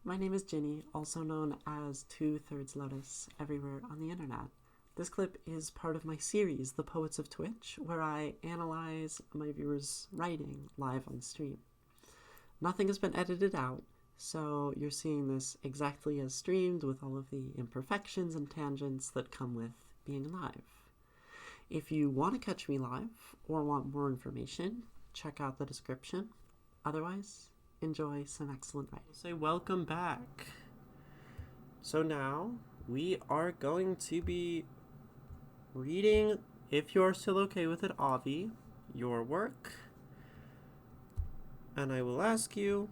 My name is Ginny, also known as 2/3 Lotus, everywhere on the internet. This clip is part of my series, The Poets of Twitch, where I analyze my viewers' writing live on stream. Nothing has been edited out, so you're seeing this exactly as streamed with all of the imperfections and tangents that come with being live. If you want to catch me live or want more information, check out the description. Otherwise, enjoy some excellent writing. Say welcome back. So now we are going to be reading, if you're still okay with it, Avi, your work. And I will ask you,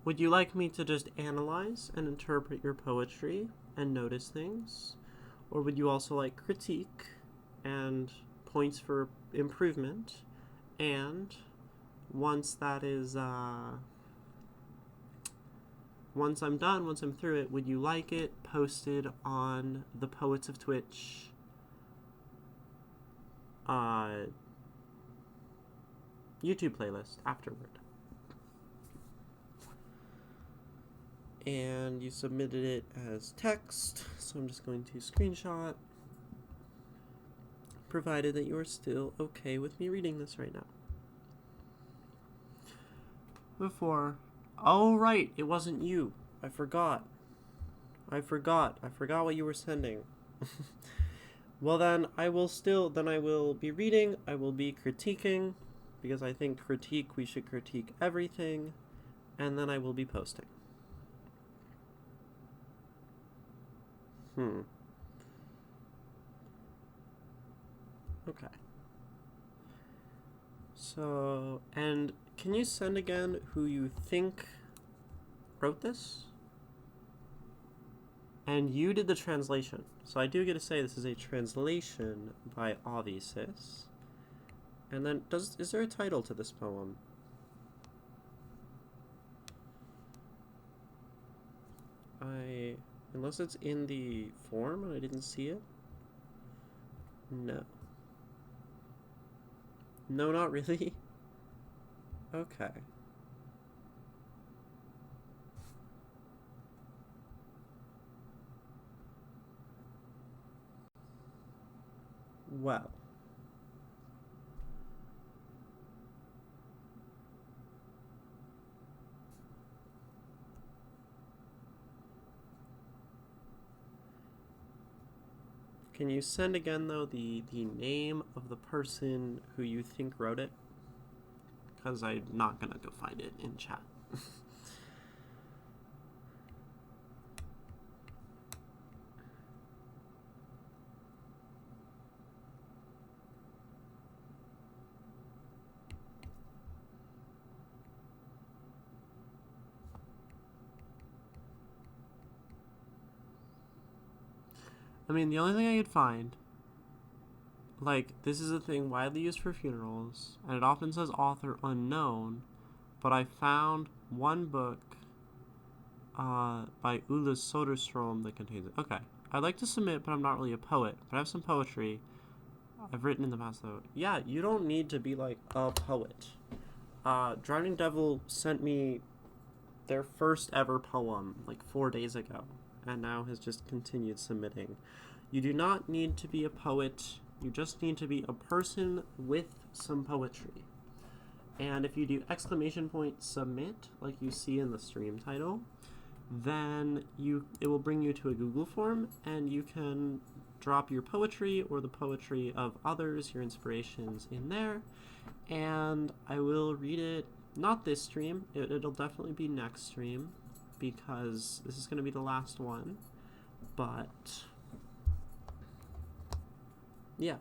would you like me to just analyze and interpret your poetry and notice things? Or would you also like critique and points for improvement? And once that is, once I'm done, once I'm through it, would you like it posted on the Poets of Twitch YouTube playlist afterward? And you submitted it as text, so I'm just going to screenshot, provided that you are still okay with me reading this right now. Oh right, it wasn't you. I forgot what you were sending. Well then, I will be reading, I will be critiquing, because I think we should critique everything, and then I will be posting. Okay. So, and can you send again who you think wrote this? And you did the translation. So I do get to say this is a translation by Avisis. And then, is there a title to this poem? Unless it's in the form and I didn't see it? No. No, not really? Okay. Well. Can you send again, though, the name of the person who you think wrote it? Because I'm not going to go find it in chat. I mean, the only thing I could find, like, this is a thing widely used for funerals, and it often says author unknown, but I found one book by Ulla Soderstrom that contains it. Okay. I'd like to submit, but I'm not really a poet, but I have some poetry I've written in the past, though. Yeah, you don't need to be, like, a poet. Drowning Devil sent me their first ever poem, like, 4 days ago, and now has just continued submitting. You do not need to be a poet. You just need to be a person with some poetry. And if you do exclamation point submit, like you see in the stream title, then it will bring you to a Google form, and you can drop your poetry or the poetry of others, your inspirations in there, and I will read it, not this stream, it'll definitely be next stream, because this is going to be the last one, but yeah.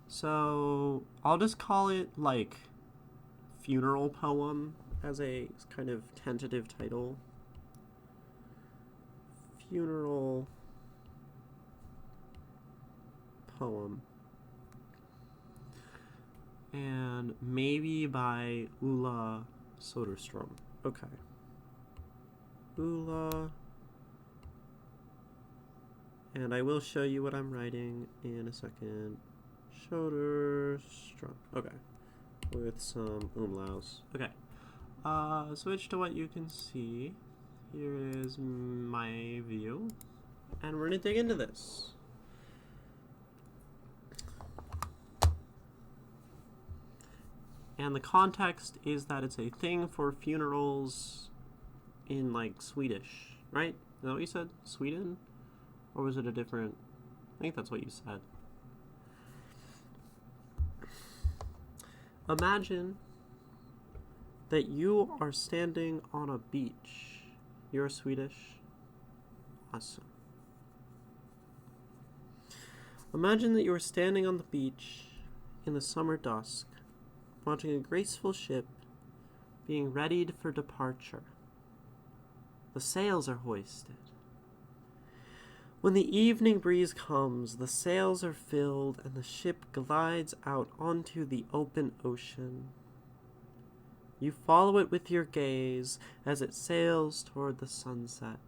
So I'll just call it, like, funeral poem as a kind of tentative title. Funeral poem. And maybe by Ulla Soderstrom. Okay. Ulla. And I will show you what I'm writing in a second. Soderstrom. Okay. With some umlauts. Okay. Switch to what you can see. Here is my view, and we're gonna dig into this. And the context is that it's a thing for funerals in, like, Swedish, right? Is that what you said? Sweden? Or was it a different... I think that's what you said. Imagine that you are standing on a beach. You're Swedish? Awesome. Imagine that you are standing on the beach in the summer dusk, watching a graceful ship being readied for departure. The sails are hoisted. When the evening breeze comes, the sails are filled and the ship glides out onto the open ocean. You follow it with your gaze as it sails toward the sunset.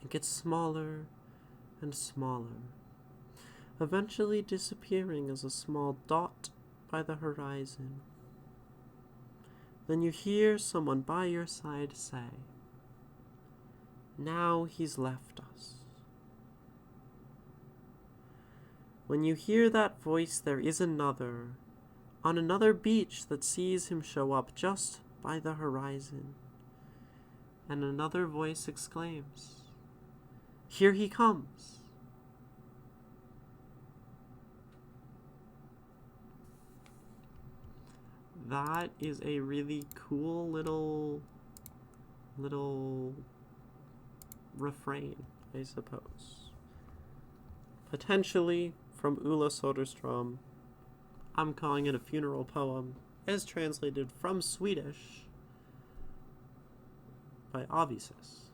It gets smaller and smaller, eventually disappearing as a small dot by the horizon. Then you hear someone by your side say, "Now he's left us." When you hear that voice, there is another, on another beach that sees him show up just by the horizon. And another voice exclaims, "Here he comes." That is a really cool little refrain, I suppose. Potentially from Ulla Soderstrom. I'm calling it a funeral poem, as translated from Swedish by Avisis.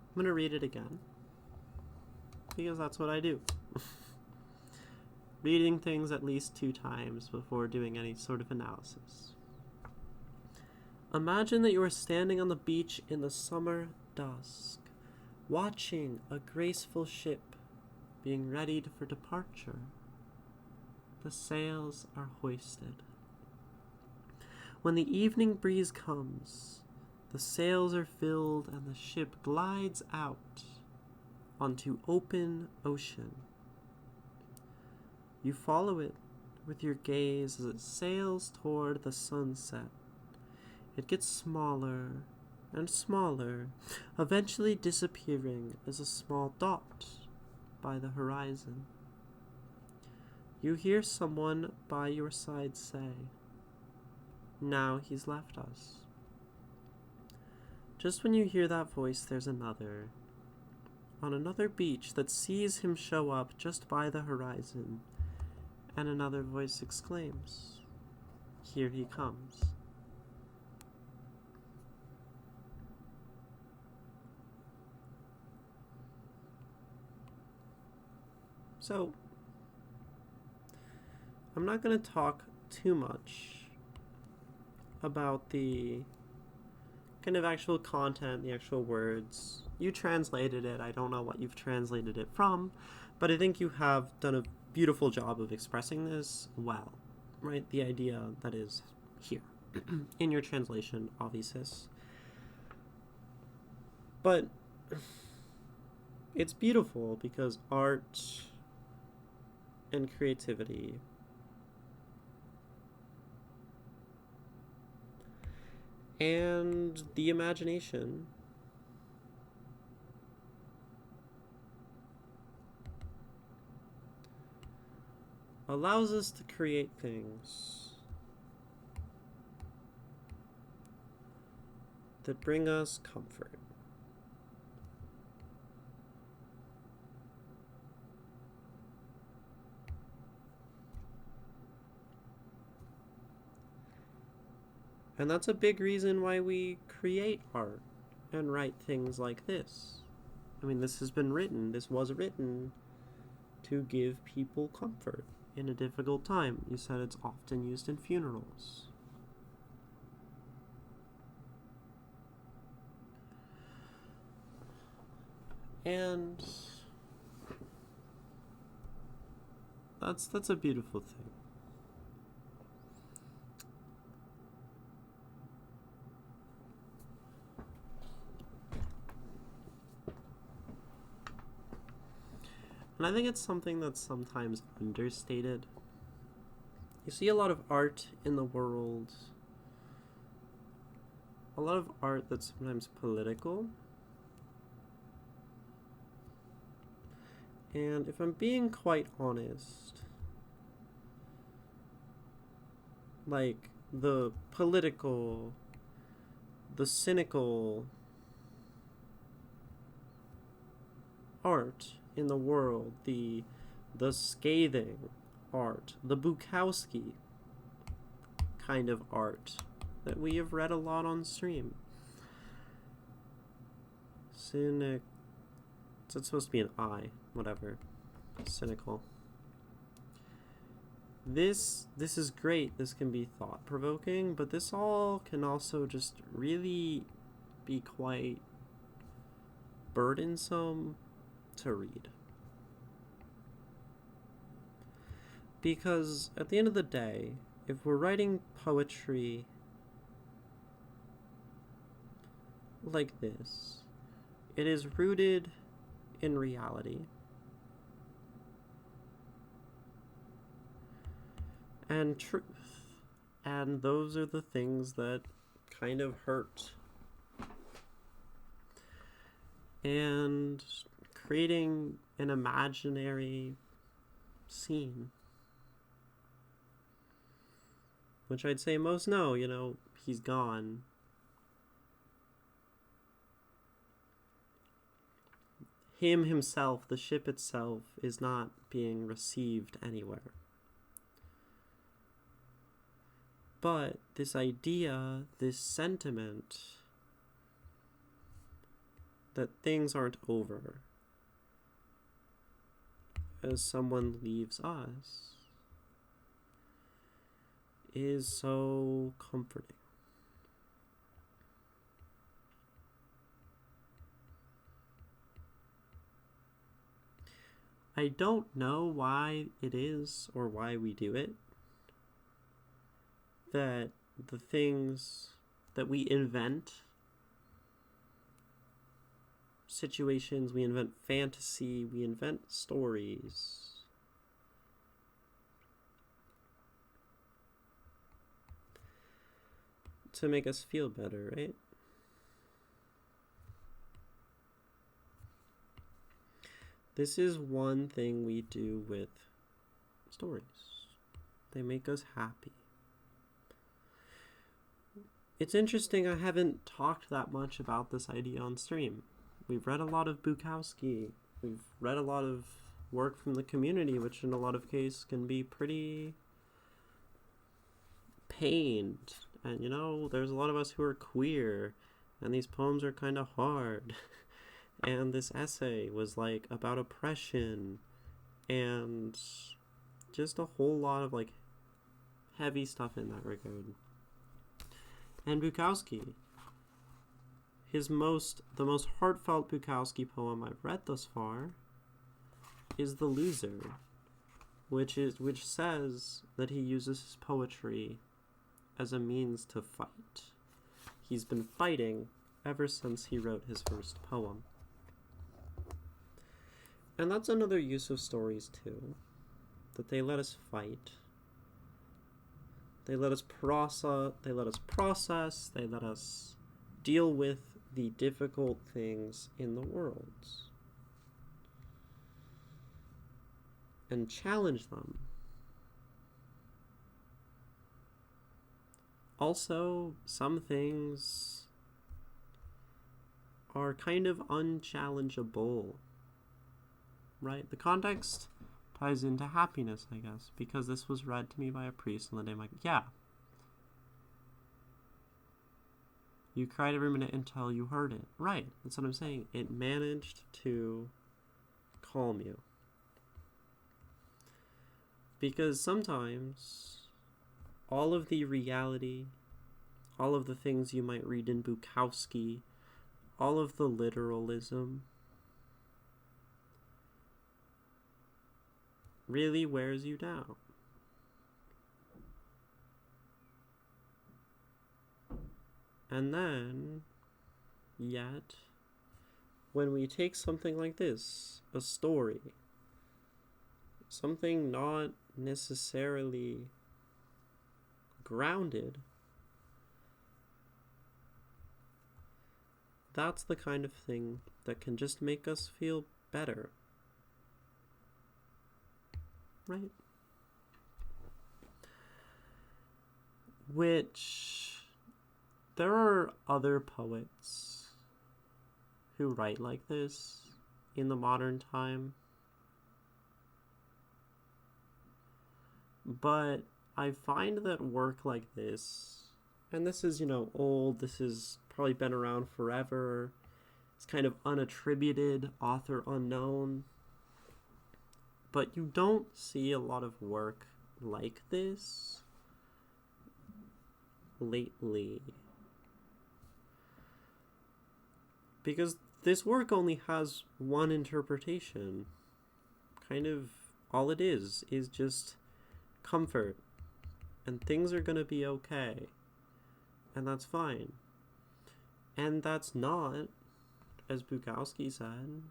I'm going to read it again, because that's what I do. Reading things at least 2 times before doing any sort of analysis. Imagine that you are standing on the beach in the summer dusk, watching a graceful ship being readied for departure. The sails are hoisted. When the evening breeze comes, the sails are filled and the ship glides out onto open ocean. You follow it with your gaze as it sails toward the sunset. It gets smaller and smaller, eventually disappearing as a small dot by the horizon. You hear someone by your side say, "Now he's left us." Just when you hear that voice, there's another, on another beach that sees him show up just by the horizon, and another voice exclaims, "Here he comes." So, I'm not going to talk too much about the kind of actual content, the actual words. You translated it. I don't know what you've translated it from, but I think you have done a beautiful job of expressing this well, right? The idea that is here in your translation, Avisis. But it's beautiful because art and creativity and the imagination allows us to create things that bring us comfort. And that's a big reason why we create art and write things like this. I mean, this was written to give people comfort in a difficult time. You said it's often used in funerals. And That's a beautiful thing. And I think it's something that's sometimes understated. You see a lot of art in the world, a lot of art that's sometimes political. And if I'm being quite honest, like the political, the cynical art in the world, the scathing art, the Bukowski kind of art that we have read a lot on stream. Cynic. It's supposed to be an I, whatever. Cynical. This is great. This can be thought-provoking, but this all can also just really be quite burdensome to read. Because at the end of the day, if we're writing poetry like this, it is rooted in reality. And truth. And those are the things that kind of hurt. And creating an imaginary scene, which I'd say most know, he's gone. Him himself, the ship itself, is not being received anywhere. But this idea, this sentiment that things aren't over as someone leaves us is so comforting. I don't know why it is or why we do it, that the things that we invent, situations, we invent fantasy, we invent stories, to make us feel better, right? This is one thing we do with stories. They make us happy. It's interesting, I haven't talked that much about this idea on stream. We've read a lot of Bukowski. We've read a lot of work from the community, which in a lot of cases can be pretty pained. And there's a lot of us who are queer, and these poems are kind of hard. And this essay was about oppression and just a whole lot of heavy stuff in that regard. And Bukowski, the most heartfelt Bukowski poem I've read thus far is The Loser, which says that he uses his poetry as a means to fight. He's been fighting ever since he wrote his first poem. And that's another use of stories too, that they let us fight. They let us process, they let us deal with the difficult things in the world and challenge them. Also, some things are kind of unchallengeable, right? The context ties into happiness, I guess, because this was read to me by a priest on the day yeah. You cried every minute until you heard it. Right, that's what I'm saying. It managed to calm you. Because sometimes all of the reality, all of the things you might read in Bukowski, all of the literalism, really wears you down. And then, yet, when we take something like this, a story, something not necessarily grounded, that's the kind of thing that can just make us feel better. Right? Which, there are other poets who write like this in the modern time. But I find that work like this, and this is, old, this has probably been around forever, it's kind of unattributed, author unknown, but you don't see a lot of work like this lately. Because this work only has one interpretation. Kind of all it is just comfort. And things are gonna be okay. And that's fine. And that's not, as Bukowski said,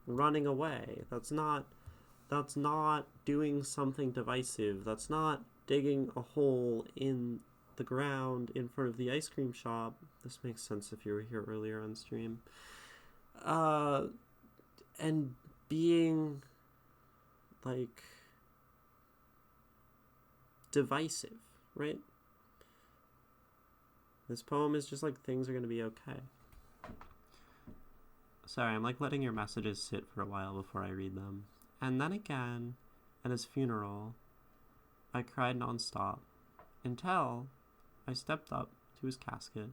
running away. That's not doing something divisive. That's not digging a hole in the ground in front of the ice cream shop. This makes sense if you were here earlier on stream. And being like divisive, right? This poem is just like, things are gonna be okay. Sorry, I'm like letting your messages sit for a while before I read them. And then again, at his funeral, I cried nonstop until I stepped up to his casket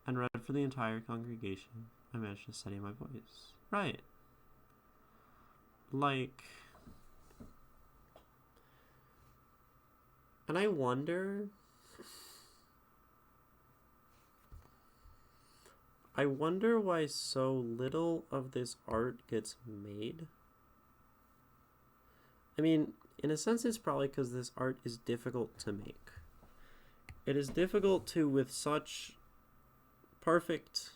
and read for the entire congregation. I managed to steady my voice. Right. Like, and I wonder why so little of this art gets made. I mean, in a sense, it's probably because this art is difficult to make. It is difficult to, with such perfect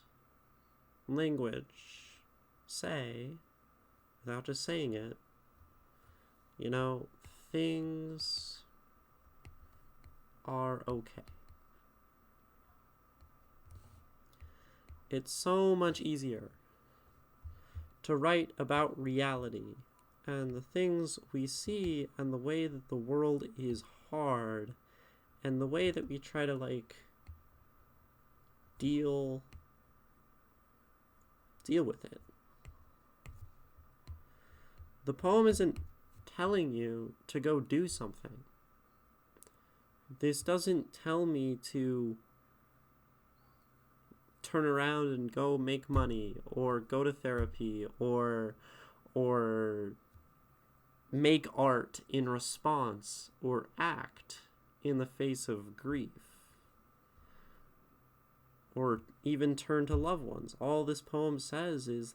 language, say, without just saying it, things are okay. It's so much easier to write about reality and the things we see and the way that the world is hard and the way that we try to deal with it. The poem isn't telling you to go do something. This doesn't tell me to turn around and go make money or go to therapy or make art in response or act in the face of grief or even turn to loved ones. All this poem says is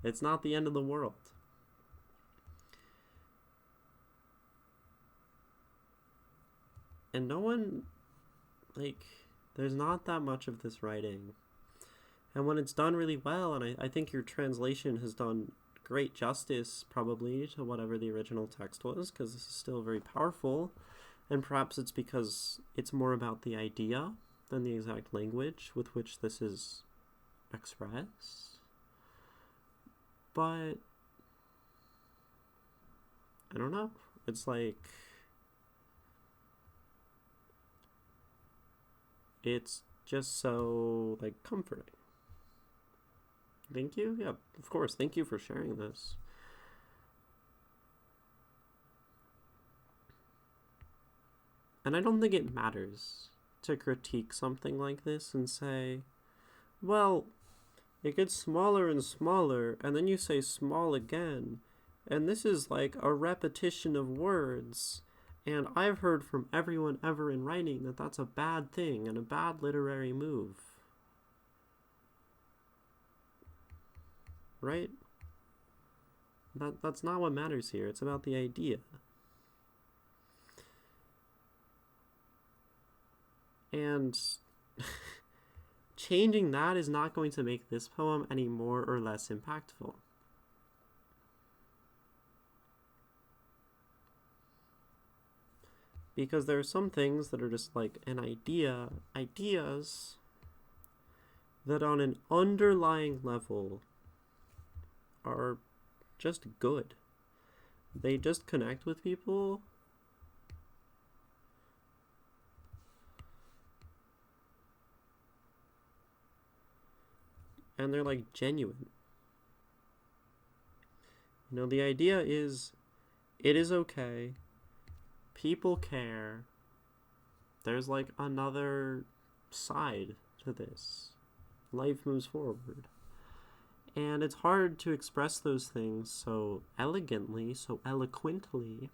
it's not the end of the world. And no one, there's not that much of this writing. And when it's done really well, and I think your translation has done great justice, probably, to whatever the original text was, because this is still very powerful. And perhaps it's because it's more about the idea than the exact language with which this is expressed. But I don't know. It's it's just so comforting. Thank you. Yeah, of course. Thank you for sharing this. And I don't think it matters to critique something like this and say, well, it gets smaller and smaller, and then you say small again, and this is a repetition of words, And I've heard from everyone ever in writing that that's a bad thing and a bad literary move. Right? That's not what matters here. It's about the idea. And changing that is not going to make this poem any more or less impactful. Because there are some things that are just like an idea, ideas that on an underlying level are just good. They just connect with people. And they're like genuine. You know, the idea is it is okay. People care. There's like another side to this. Life moves forward. And it's hard to express those things so elegantly, so eloquently.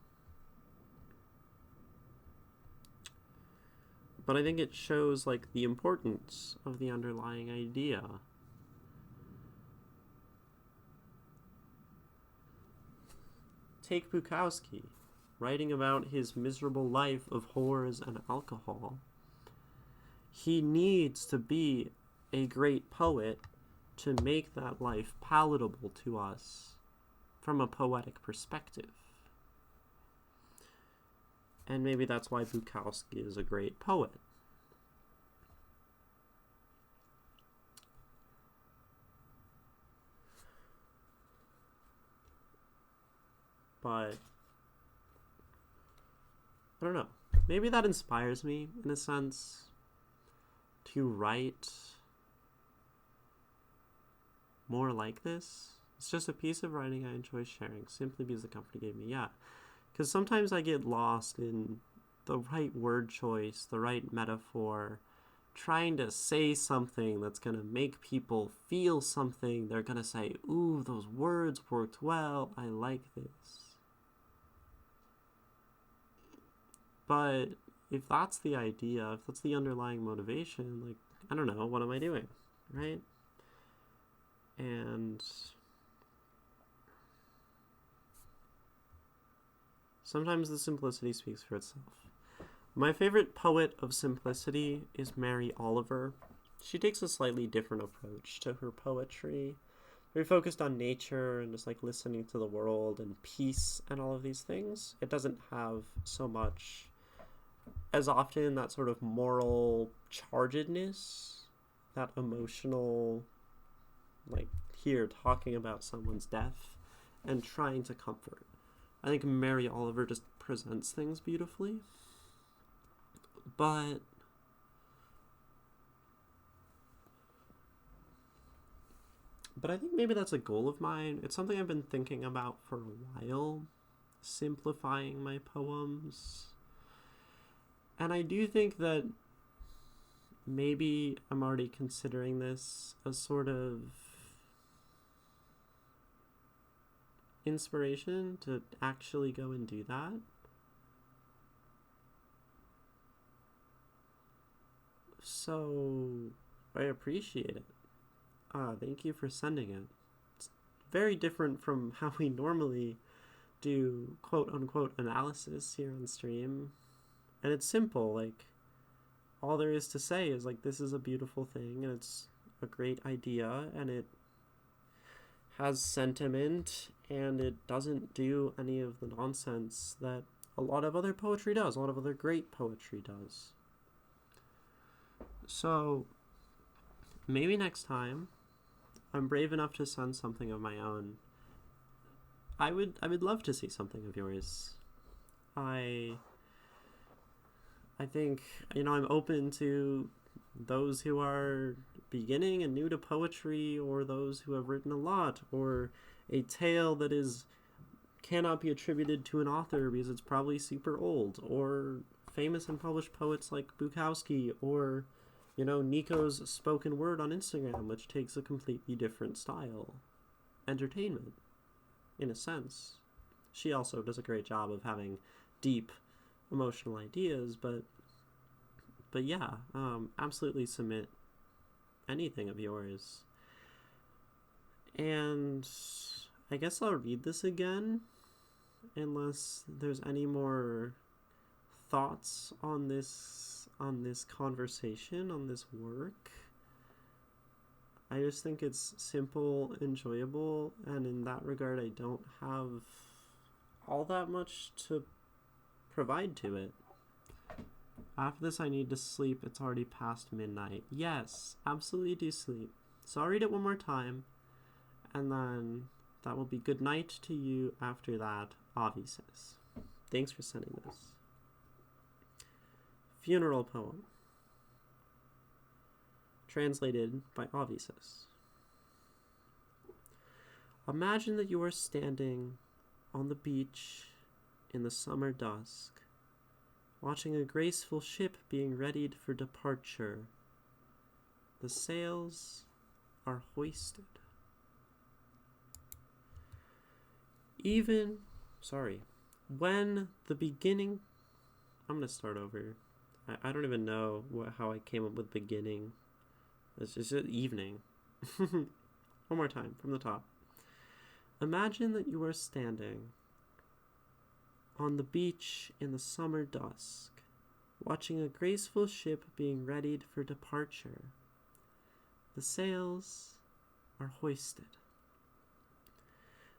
But I think it shows like the importance of the underlying idea. Take Bukowski, writing about his miserable life of whores and alcohol. He needs to be a great poet to make that life palatable to us from a poetic perspective. And maybe that's why Bukowski is a great poet. But I don't know. Maybe that inspires me, in a sense, to write more like this. It's just a piece of writing I enjoy sharing, simply because the company gave me. Yeah. Because sometimes I get lost in the right word choice, the right metaphor, trying to say something that's going to make people feel something. They're going to say, ooh, those words worked well. I like this. But if that's the idea, if that's the underlying motivation, like, I don't know, what am I doing, right? And sometimes the simplicity speaks for itself. My favorite poet of simplicity is Mary Oliver. She takes a slightly different approach to her poetry. Very focused on nature and just like listening to the world and peace and all of these things. It doesn't have so much as often that sort of moral chargedness, that emotional, like here talking about someone's death and trying to comfort. I think Mary Oliver just presents things beautifully. But I think maybe that's a goal of mine. It's something I've been thinking about for a while, simplifying my poems. And I do think that maybe I'm already considering this as sort of inspiration to actually go and do that. So I appreciate it. Thank you for sending it. It's very different from how we normally do quote unquote analysis here on stream. And it's simple, like all there is to say is like this is a beautiful thing and it's a great idea and it has sentiment and it doesn't do any of the nonsense that a lot of other poetry does, a lot of other great poetry does. So maybe next time I'm brave enough to send something of my own. I would love to see something of yours. I think, you know, I'm open to those who are beginning and new to poetry, or those who have written a lot, or a tale that cannot be attributed to an author because it's probably super old, or famous and published poets like Bukowski, or, you know, Nico's spoken word on Instagram, which takes a completely different style. Entertainment, in a sense. She also does a great job of having deep emotional ideas, but yeah, absolutely submit anything of yours. And I guess I'll read this again, unless there's any more thoughts on this conversation, on this work. I just think it's simple, enjoyable, and in that regard I don't have all that much to provide to it. After this I need to sleep. It's already past midnight. Yes, absolutely do sleep. So I'll read it one more time, and then that will be good night to you after that, Avisis. Thanks for sending this. Funeral poem. Translated by Avisis. Imagine that you are standing on the beach in the summer dusk, watching a graceful ship being readied for departure. The sails are hoisted. When the beginning... I'm going to start over. I don't even know how I came up with beginning. It's just evening. One more time, from the top. Imagine that you are standing on the beach in the summer dusk, watching a graceful ship being readied for departure. The sails are hoisted.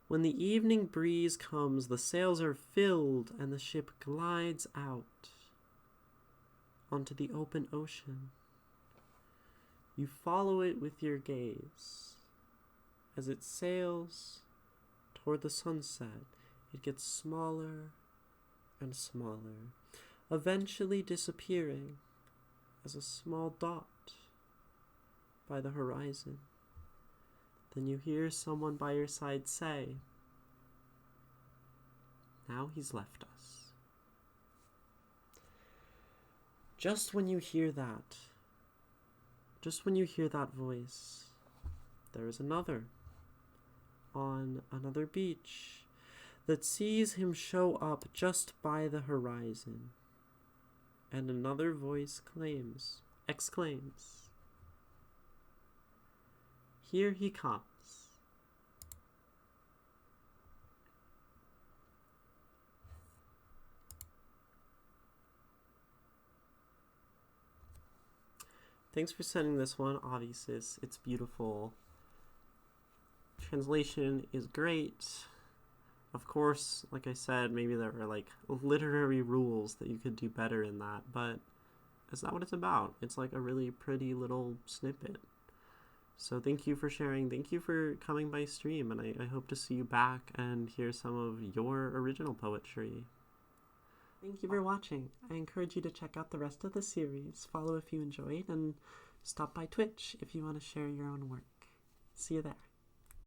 When the evening breeze comes, the sails are filled and the ship glides out onto the open ocean. You follow it with your gaze. As it sails toward the sunset, it gets smaller and smaller, eventually disappearing as a small dot by the horizon. Then you hear someone by your side say, "Now he's left us." Just when you hear that voice, there is another on another beach that sees him show up just by the horizon. And another voice exclaims, "Here he comes." Thanks for sending this one, Avisis. It's beautiful. Translation is great. Of course, like I said, maybe there are like literary rules that you could do better in that, but it's not what it's about. It's like a really pretty little snippet. So thank you for sharing. Thank you for coming by stream, and I hope to see you back and hear some of your original poetry. Thank you for watching. I encourage you to check out the rest of the series, follow if you enjoyed, and stop by Twitch if you want to share your own work. See you there.